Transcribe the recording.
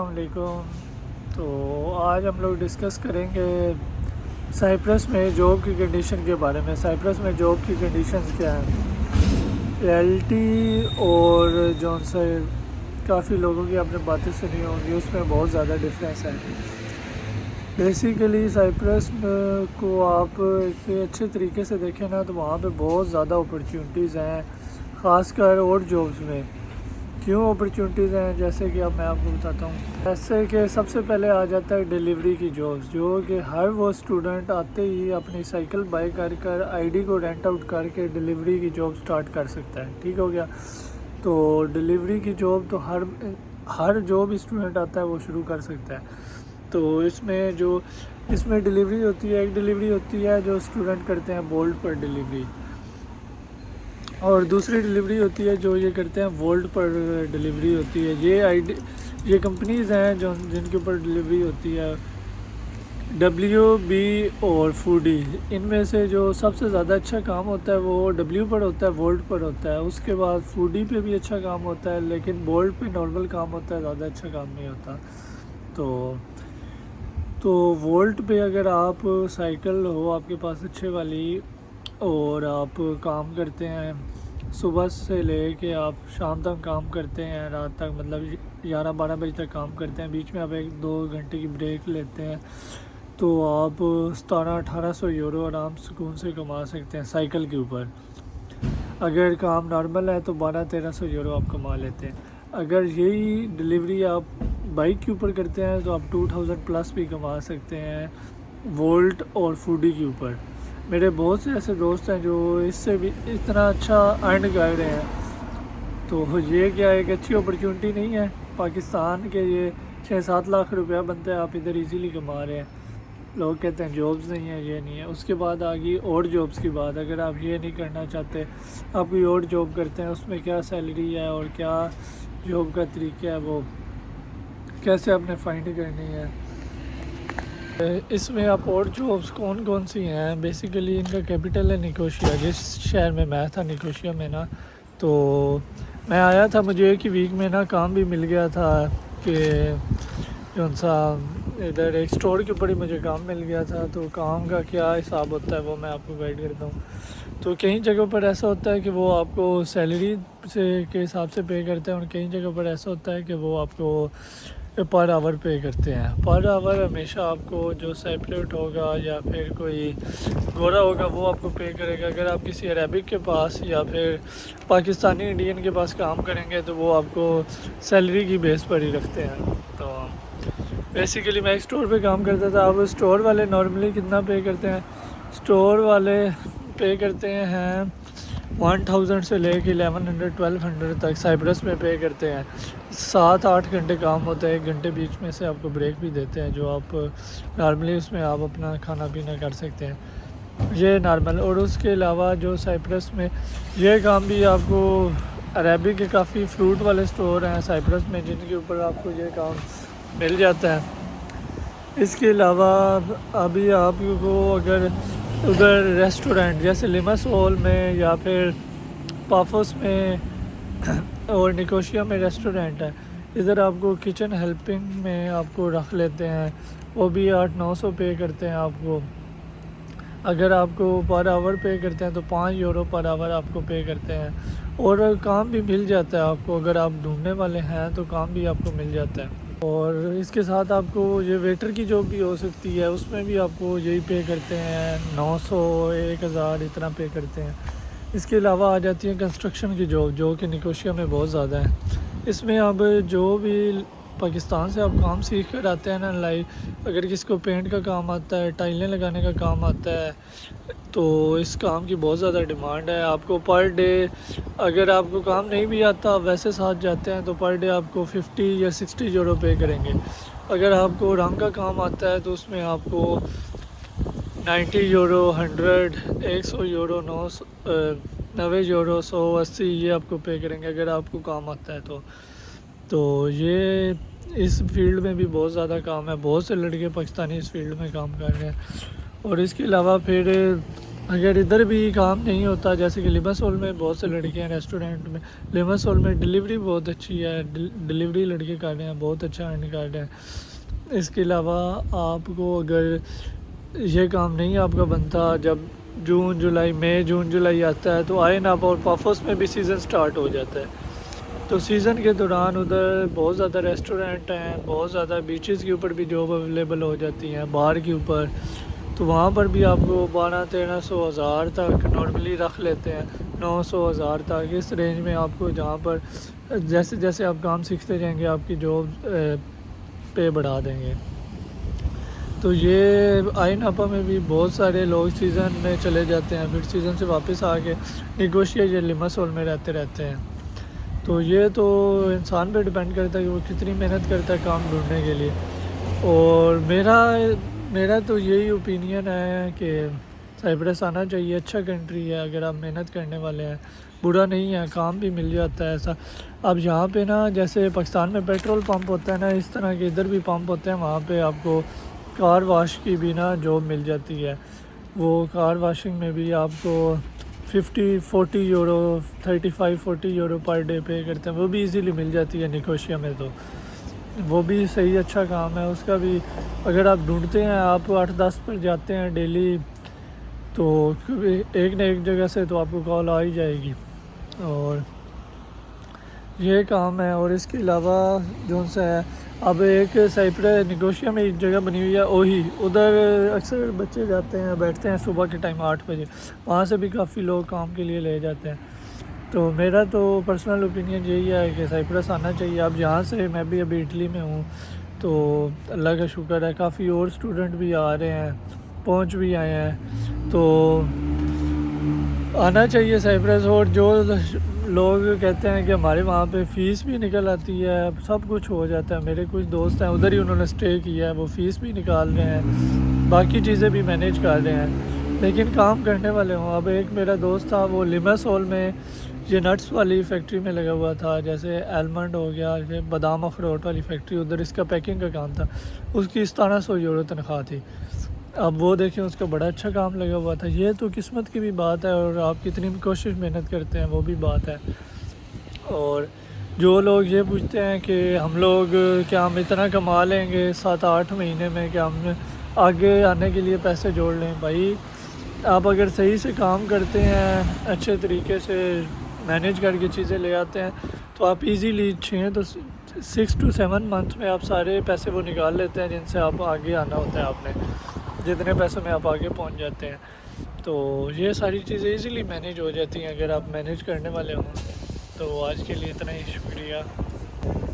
السلام علیکم۔ تو آج ہم لوگ ڈسکس کریں گے سائپرس میں جاب کی کنڈیشن کے بارے میں۔ سائپرس میں جاب کی کنڈیشنز کیا ہیں، ریئلٹی اور جون سے کافی لوگوں کی آپ نے باتیں سنی ہوں گی، اس میں بہت زیادہ ڈفرینس ہے۔ بیسیکلی سائپرس کو آپ اچھے طریقے سے دیکھیں نا تو وہاں پہ بہت زیادہ اپرچونٹیز ہیں، خاص کر اور جابس میں۔ کیوں اپرچونٹیز ہیں، جیسے کہ اب میں آپ کو بتاتا ہوں۔ جیسے کہ سب سے پہلے آ جاتا ہے ڈیلیوری کی جابس، جو کہ ہر وہ اسٹوڈنٹ آتے ہی اپنی سائیکل بائی کر آئی ڈی کو رینٹ آؤٹ کر کے ڈیلیوری کی جاب سٹارٹ کر سکتا ہے۔ ٹھیک ہو گیا۔ تو ڈیلیوری کی جاب تو ہر جو بھی اسٹوڈنٹ آتا ہے وہ شروع کر سکتا ہے۔ تو اس میں ڈیلیوری ہوتی ہے، ایک ڈیلیوری ہوتی ہے جو اسٹوڈنٹ کرتے ہیں بولٹ پر ڈیلیوری، اور دوسری ڈیلیوری ہوتی ہے جو یہ کرتے ہیں وولٹ پر ڈیلیوری ہوتی ہے۔ یہ کمپنیز ہیں جن کے اوپر ڈیلیوری ہوتی ہے، WB اور فوڈی۔ ان میں سے جو سب سے زیادہ اچھا کام ہوتا ہے وہ W پر ہوتا ہے، وولٹ پر ہوتا ہے۔ اس کے بعد فوڈی پہ بھی اچھا کام ہوتا ہے، لیکن وولٹ پہ نارمل کام ہوتا ہے، زیادہ اچھا کام نہیں ہوتا۔ تو وولٹ پہ اگر آپ سائیکل ہو آپ کے پاس اچھے والی اور آپ کام کرتے ہیں صبح سے لے کے آپ شام تک کام کرتے ہیں، رات تک، مطلب 11-12 بجے تک کام کرتے ہیں، بیچ میں آپ 1-2 گھنٹے کی بریک لیتے ہیں، تو آپ 1700-1800 یورو آرام سکون سے کما سکتے ہیں سائیکل کے اوپر۔ اگر کام نارمل ہے تو 1200-1300 یورو آپ کما لیتے ہیں۔ اگر یہی ڈیلیوری آپ بائک کے اوپر کرتے ہیں تو آپ 2000 پلس بھی کما سکتے ہیں وولٹ اور فوڈی کے اوپر۔ میرے بہت سے ایسے دوست ہیں جو اس سے بھی اتنا اچھا ارن کر رہے ہیں۔ تو یہ کیا ایک اچھی اپرچونٹی نہیں ہے پاکستان کے؟ یہ 6-7 لاکھ روپیہ بنتا ہے، آپ ادھر ایزیلی کما رہے ہیں۔ لوگ کہتے ہیں جابز نہیں ہے، یہ نہیں ہے۔ اس کے بعد آ گئی اور جابس کی بات۔ اگر آپ یہ نہیں کرنا چاہتے، آپ کوئی اور جاب کرتے ہیں، اس میں کیا سیلری ہے اور کیا جاب کا طریقہ ہے، وہ کیسے آپ نے فائنڈ کرنی ہے۔ اس میں آپ اور جابس کون سی ہیں؟ بیسیکلی ان کا کیپٹل ہے نکوشیا۔ جس شہر میں تھا نکوشیا میں نا، تو میں آیا تھا، مجھے ایک ہی ویک میں نا کام بھی مل گیا تھا کہ جون سا ادھر ایک اسٹور کے اوپر ہی مجھے کام مل گیا تھا۔ تو کام کا کیا حساب ہوتا ہے وہ میں آپ کو گائیڈ کرتا ہوں۔ تو کئی جگہوں پر ایسا ہوتا ہے کہ وہ آپ کو سیلری کے حساب سے پے کرتے ہیں، اور کئی جگہوں پر ایسا ہوتا ہے کہ وہ آپ کو پر آور پے کرتے ہیں۔ پر آور ہمیشہ آپ کو جو سیپریٹ ہوگا یا پھر کوئی گورا ہوگا وہ آپ کو پے کرے گا۔ اگر آپ کسی عربک کے پاس یا پھر پاکستانی انڈین کے پاس کام کریں گے تو وہ آپ کو سیلری کی بیس پر ہی رکھتے ہیں۔ تو بیسیکلی میں ایک اسٹور پہ کام کرتا تھا۔ اب اسٹور والے نارملی کتنا پے کرتے ہیں؟ اسٹور والے پے کرتے ہیں 1000 سے لے کے 1100-1200 تک سائپرس میں پے کرتے ہیں۔ 7-8 گھنٹے کام ہوتا ہے، 1 گھنٹے بیچ میں سے آپ کو بریک بھی دیتے ہیں، جو آپ نارملی اس میں آپ اپنا کھانا پینا کر سکتے ہیں، یہ نارمل۔ اور اس کے علاوہ جو سائپرس میں یہ کام بھی آپ کو عربی کے کافی فروٹ والے سٹور ہیں سائپرس میں، جن کے اوپر آپ کو یہ کام مل جاتا ہے۔ اس کے علاوہ ابھی آپ کو اگر ادھر ریسٹورنٹ جیسے لیمسول میں یا پھر پافوس میں اور نکوشیا میں ریسٹورنٹ ہے، ادھر آپ کو کچن ہیلپنگ میں آپ کو رکھ لیتے ہیں، وہ بھی 800-900 پے کرتے ہیں آپ کو۔ اگر آپ کو پر آور پے کرتے ہیں تو 5 یورو پر آور آپ کو پے کرتے ہیں، اور کام بھی مل جاتا ہے آپ کو۔ اگر آپ ڈھونڈنے والے ہیں تو کام بھی آپ کو مل جاتا ہے۔ اور اس کے ساتھ آپ کو یہ ویٹر کی جاب بھی ہو سکتی ہے، اس میں بھی آپ کو یہی پے کرتے ہیں، 900-1000 اتنا پے کرتے ہیں۔ اس کے علاوہ آ جاتی ہے کنسٹرکشن کی جاب، جو کہ نکوشیا میں بہت زیادہ ہے۔ اس میں اب جو بھی پاکستان سے آپ کام سیکھ کر آتے ہیں نا، اگر کسی کو پینٹ کا کام آتا ہے، ٹائلیں لگانے کا کام آتا ہے، تو اس کام کی بہت زیادہ ڈیمانڈ ہے۔ آپ کو پر ڈے، اگر آپ کو کام نہیں بھی آتا ویسے ساتھ جاتے ہیں تو پر ڈے آپ کو 50 یا 60 یورو پے کریں گے۔ اگر آپ کو رنگ کا کام آتا ہے تو اس میں آپ کو 90 یورو، 100 یورو، 90 یورو، 180 یہ آپ کو پے کریں گے اگر آپ کو کام آتا ہے تو یہ اس فیلڈ میں بھی بہت زیادہ کام ہے، بہت سے لڑکے پاکستانی اس فیلڈ میں کام کر رہے ہیں۔ اور اس کے علاوہ پھر اگر ادھر بھی کام نہیں ہوتا، جیسے کہ لیمسول میں بہت سے لڑکے ہیں ریسٹورنٹ میں، لیمسول میں ڈلیوری بہت اچھی ہے، ڈلیوری لڑکے کر رہے ہیں، بہت اچھا ارن کر رہے ہیں۔ اس کے علاوہ آپ کو اگر یہ کام نہیں آپ کا بنتا، جب جون جولائی آتا ہے تو آئین آپ اور پافوس میں بھی سیزن سٹارٹ ہو جاتا ہے۔ تو سیزن کے دوران ادھر بہت زیادہ ریسٹورنٹ ہیں، بہت زیادہ بیچز کے اوپر بھی جاب اویلیبل ہو جاتی ہیں، بار کے اوپر، تو وہاں پر بھی آپ کو 1200-1300 ہزار تک نارملی رکھ لیتے ہیں، 900 ہزار تک، اس رینج میں آپ کو، جہاں پر جیسے جیسے آپ کام سیکھتے جائیں گے آپ کی جاب پے بڑھا دیں گے۔ تو یہ آئین اپا میں بھی بہت سارے لوگ سیزن میں چلے جاتے ہیں، پھر سیزن سے واپس آ کے نیگوشیٹ یا لیمسول میں رہتے ہیں۔ تو یہ تو انسان پہ ڈیپینڈ کرتا ہے کہ وہ کتنی محنت کرتا ہے کام ڈھونڈنے کے لیے۔ اور میرا تو یہی اوپینین ہے کہ سائپرس آنا چاہیے، اچھا کنٹری ہے، اگر آپ محنت کرنے والے ہیں، برا نہیں ہے، کام بھی مل جاتا ہے ایسا۔ اب یہاں پہ نا، جیسے پاکستان میں پیٹرول پمپ ہوتا ہے نا، اس طرح کے ادھر بھی پمپ ہوتے ہیں، وہاں پہ آپ کو کار واش کی بھی نا جاب مل جاتی ہے۔ وہ کار واشنگ میں بھی آپ کو 40 یورو 35-40 یورو پر ڈے پے کرتے ہیں، وہ بھی ایزیلی مل جاتی ہے نکوشیا میں، تو وہ بھی صحیح اچھا کام ہے اس کا بھی۔ اگر آپ ڈھونڈتے ہیں، آپ 8-10 پر جاتے ہیں ڈیلی، تو ایک نہ ایک جگہ سے تو آپ کو کال آ ہی جائے گی، اور یہ کام ہے۔ اور اس کے علاوہ جو سا ہے، اب ایک سائپرس نیگوشیا میں ایک جگہ بنی ہوئی ہے اوہی، ادھر اکثر بچے جاتے ہیں، بیٹھتے ہیں صبح کے ٹائم 8 بجے، وہاں سے بھی کافی لوگ کام کے لیے لے جاتے ہیں۔ تو میرا تو پرسنل اوپینین یہی ہے کہ سائپرس آنا چاہیے۔ اب یہاں سے میں بھی ابھی اٹلی میں ہوں، تو اللہ کا شکر ہے کافی اور اسٹوڈنٹ بھی آ رہے ہیں، پہنچ بھی آئے ہیں، تو آنا چاہیے سائپرس۔ اور جو لوگ کہتے ہیں کہ ہمارے وہاں پہ فیس بھی نکل آتی ہے، سب کچھ ہو جاتا ہے، میرے کچھ دوست ہیں ادھر ہی انہوں نے اسٹے کیا ہے، وہ فیس بھی نکال رہے ہیں، باقی چیزیں بھی مینیج کر رہے ہیں، لیکن کام کرنے والے ہوں۔ اب ایک میرا دوست تھا، وہ لیمسول میں یہ نٹس والی فیکٹری میں لگا ہوا تھا، جیسے ایلمنڈ ہو گیا، بادام اخروٹ والی فیکٹری، ادھر اس کا پیکنگ کا کام تھا، اس کی 1700 یورو تنخواہ تھی۔ اب وہ دیکھیں، اس کا بڑا اچھا کام لگا ہوا تھا۔ یہ تو قسمت کی بھی بات ہے، اور آپ کتنی بھی کوشش محنت کرتے ہیں وہ بھی بات ہے۔ اور جو لوگ یہ پوچھتے ہیں کہ ہم لوگ کیا ہم اتنا کما لیں گے 7-8 مہینے میں، کہ ہم آگے آنے کے لیے پیسے جوڑ لیں؟ بھائی، آپ اگر صحیح سے کام کرتے ہیں، اچھے طریقے سے مینیج کر کے چیزیں لے آتے ہیں، تو آپ ایزیلی 6 to 7 منتھ میں آپ سارے پیسے وہ نکال لیتے ہیں جن سے آپ آگے آنا ہوتا ہے، آپ نے جتنے پیسوں میں آپ آگے پہنچ جاتے ہیں۔ تو یہ ساری چیزیں ایزیلی مینیج ہو جاتی ہیں اگر آپ مینیج کرنے والے ہوں۔ تو آج کے لیے اتنا ہی، شکریہ۔